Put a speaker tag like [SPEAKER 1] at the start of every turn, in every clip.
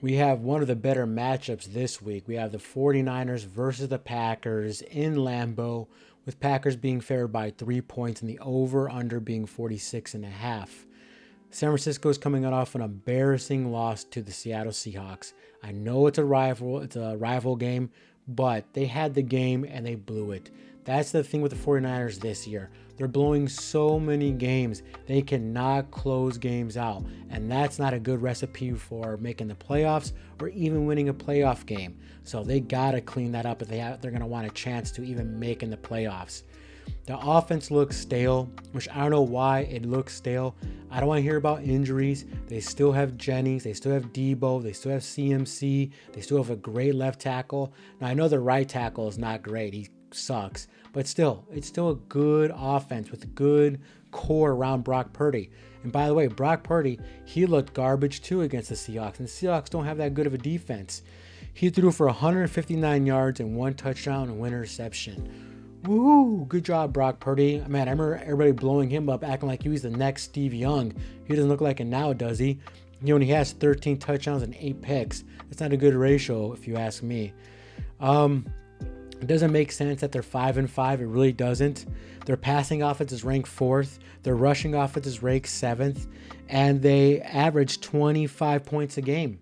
[SPEAKER 1] we have one of the better matchups this week. We have the 49ers versus the Packers in Lambeau, with Packers being favored by 3 points and the over-under being 46.5. San Francisco is coming off an embarrassing loss to the Seattle Seahawks. I know it's a rival game, but they had the game and they blew it. That's the thing with the 49ers this year. They're blowing so many games. They cannot close games out. And that's not a good recipe for making the playoffs or even winning a playoff game. So they got to clean that up if they're going to want a chance to even make in the playoffs. The offense looks stale, which I don't know why it looks stale. I don't want to hear about injuries. They still have Jennings. They still have Debo. They still have CMC. They still have a great left tackle. Now, I know the right tackle is not great. He sucks. But still, it's still a good offense with a good core around Brock Purdy. And by the way, Brock Purdy, he looked garbage too against the Seahawks. And the Seahawks don't have that good of a defense. He threw for 159 yards and 1 touchdown and 1 interception. Woohoo! Good job, Brock Purdy. Man, I remember everybody blowing him up, acting like he was the next Steve Young. He doesn't look like it now, does he? He only has 13 touchdowns and 8 picks. That's not a good ratio, if you ask me. It doesn't make sense that they're 5-5. It really doesn't. Their passing offense is ranked 4th. Their rushing offense is ranked 7th. And they average 25 points a game.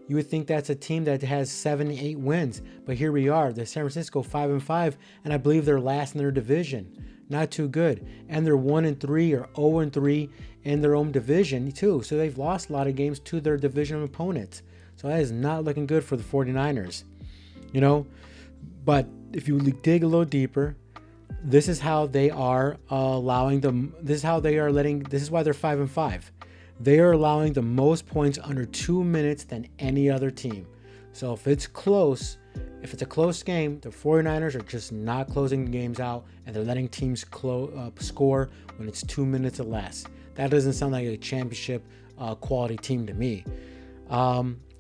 [SPEAKER 1] You would think that's a team that has 7-8 wins. But here we are. The San Francisco 5-5. And I believe they're last in their division. Not too good. And they're 1-3 or 0-3 in their own division too. So they've lost a lot of games to their division opponents. So that is not looking good for the 49ers. But if you dig a little deeper, this is how they are allowing them. This is how they are letting. This is why they're 5-5. They are allowing the most points under 2 minutes than any other team. So if it's close, if it's a close game, the 49ers are just not closing games out, and they're letting teams score when it's 2 minutes or less. That doesn't sound like a championship quality team to me.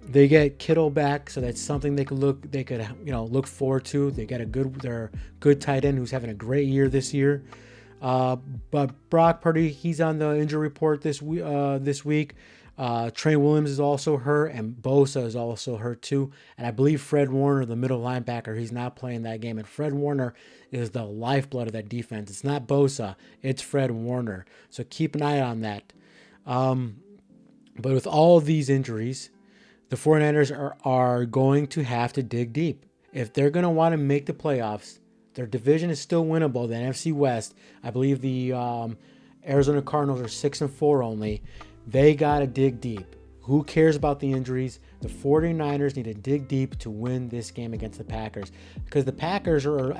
[SPEAKER 1] They get Kittle back, so that's something they could look forward to. They got their good tight end who's having a great year this year. But Brock Purdy, he's on the injury report this week. Trey Williams is also hurt, and Bosa is also hurt too. And I believe Fred Warner, the middle linebacker, he's not playing that game. And Fred Warner is the lifeblood of that defense. It's not Bosa, it's Fred Warner. So keep an eye on that. But with all of these injuries, the 49ers are going to have to dig deep. If they're going to want to make the playoffs, their division is still winnable. The NFC West, I believe the Arizona Cardinals are 6-4 only. They got to dig deep. Who cares about the injuries? The 49ers need to dig deep to win this game against the Packers, because the Packers are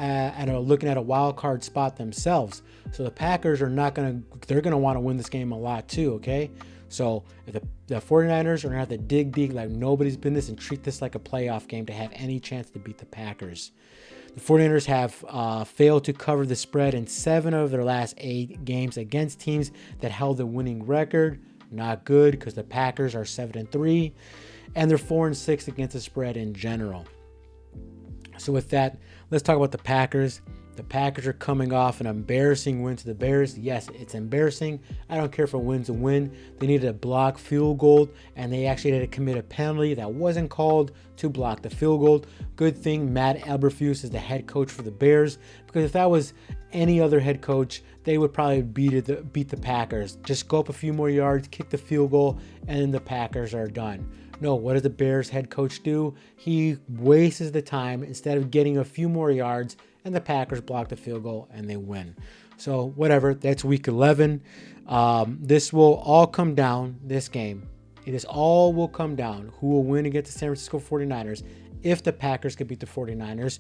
[SPEAKER 1] looking at a wild card spot themselves. So the Packers they're going to want to win this game a lot too, okay? So if the 49ers are going to have to dig deep like nobody's business and treat this like a playoff game to have any chance to beat the Packers. The 49ers have failed to cover the spread in 7 of their last 8 games against teams that held a winning record. Not good, because the Packers are 7-3, and they're 4-6 against the spread in general. So with that, let's talk about the Packers. The Packers are coming off an embarrassing win to the Bears. Yes, it's embarrassing. I don't care if a win's a win. They needed a block field goal, and they actually had to commit a penalty that wasn't called to block the field goal. Good thing Matt Eberflus is the head coach for the Bears, because if that was any other head coach, they would probably beat the Packers. Just go up a few more yards, kick the field goal, and then the Packers are done. No, what does the Bears head coach do? He wastes the time instead of getting a few more yards, and the Packers block the field goal and they win. So whatever, that's week 11. This will all come down, this game. This all will come down. Who will win against the San Francisco 49ers if the Packers can beat the 49ers,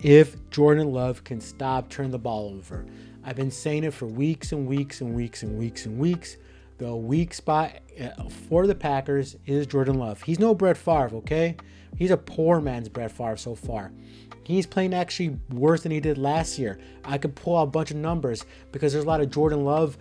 [SPEAKER 1] if Jordan Love can stop turning the ball over. I've been saying it for weeks and weeks and weeks and weeks and weeks. The weak spot for the Packers is Jordan Love. He's no Brett Favre, okay? He's a poor man's Brett Favre so far. He's playing actually worse than he did last year. I could pull out a bunch of numbers because there's a lot of Jordan Love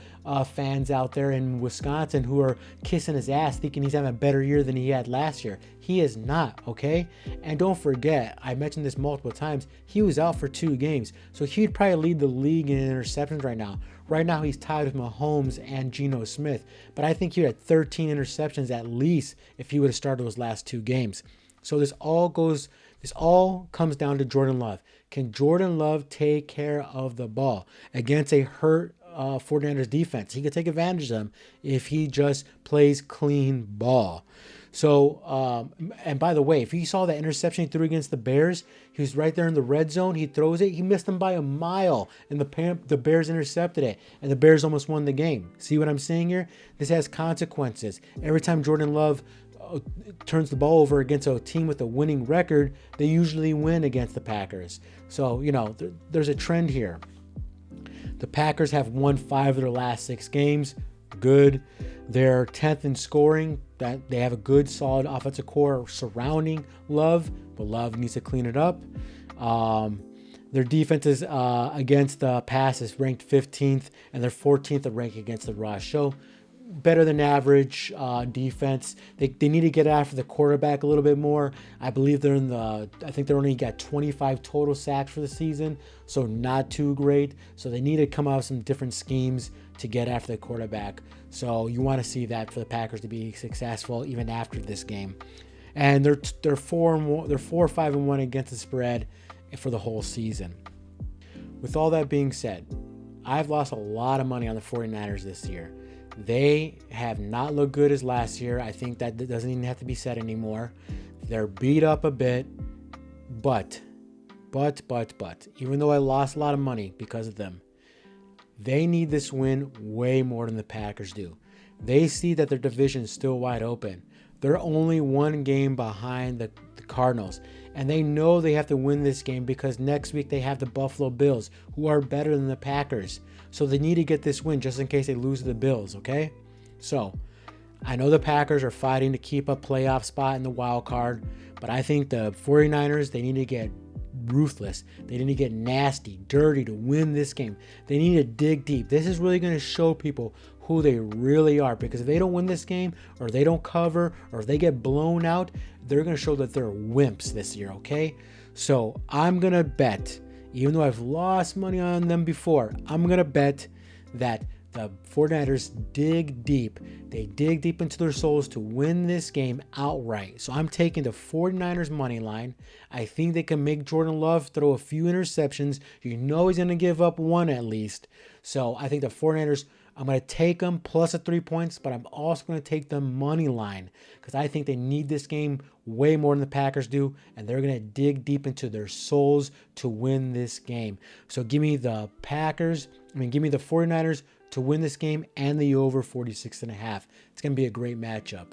[SPEAKER 1] fans out there in Wisconsin who are kissing his ass thinking he's having a better year than he had last year. He is not, okay? And don't forget, I mentioned this multiple times, he was out for 2 games. So he'd probably lead the league in interceptions right now. Right now, he's tied with Mahomes and Geno Smith, but I think he had 13 interceptions at least if he would have started those last 2 games. So this all comes down to Jordan Love. Can Jordan Love take care of the ball against a hurt 49ers defense? He could take advantage of them if he just plays clean ball. So, and by the way, if you saw that interception he threw against the Bears, he was right there in the red zone. He throws it. He missed them by a mile, and the Bears intercepted it, and the Bears almost won the game. See what I'm saying here? This has consequences. Every time Jordan Love turns the ball over against a team with a winning record, they usually win against the Packers. So, there's a trend here. The Packers have won 5 of their last 6 games. Good. They're 10th in scoring. That they have a good, solid offensive core surrounding Love, but Love needs to clean it up. Their defense is against the pass is ranked 15th, and they're 14th at rank against the rush. So better than average defense. They need to get after the quarterback a little bit more. I believe I think they're only got 25 total sacks for the season, so not too great. So they need to come out with some different schemes to get after the quarterback. So you want to see that for the Packers to be successful even after this game. And they're 4-5-1 against the spread for the whole season. With all that being said, I've lost a lot of money on the 49ers this year. They have not looked good as last year. I think that doesn't even have to be said anymore. They're beat up a bit, but, even though I lost a lot of money because of them, they need this win way more than the Packers do. They see that their division is still wide open. They're only 1 game behind the Cardinals, and they know they have to win this game because next week they have the Buffalo Bills, who are better than the Packers. So they need to get this win just in case they lose to the Bills, okay? So I know the Packers are fighting to keep a playoff spot in the wild card, but I think the 49ers, they need to get ruthless. They need to get nasty, dirty to win this game. They need to dig deep. This is really going to show people who they really are, because if they don't win this game, or they don't cover, or if they get blown out, they're going to show that they're wimps this year, okay? So I'm going to bet, even though I've lost money on them before, I'm going to bet that the 49ers dig deep. They dig deep into their souls to win this game outright. So I'm taking the 49ers money line. I think they can make Jordan Love throw a few interceptions. You know he's going to give up 1 at least. So I think the 49ers, I'm going to take them plus a 3 points, but I'm also going to take the money line because I think they need this game way more than the Packers do, and they're going to dig deep into their souls to win this game. So give me the 49ers to win this game and the over 46.5. It's going to be a great matchup.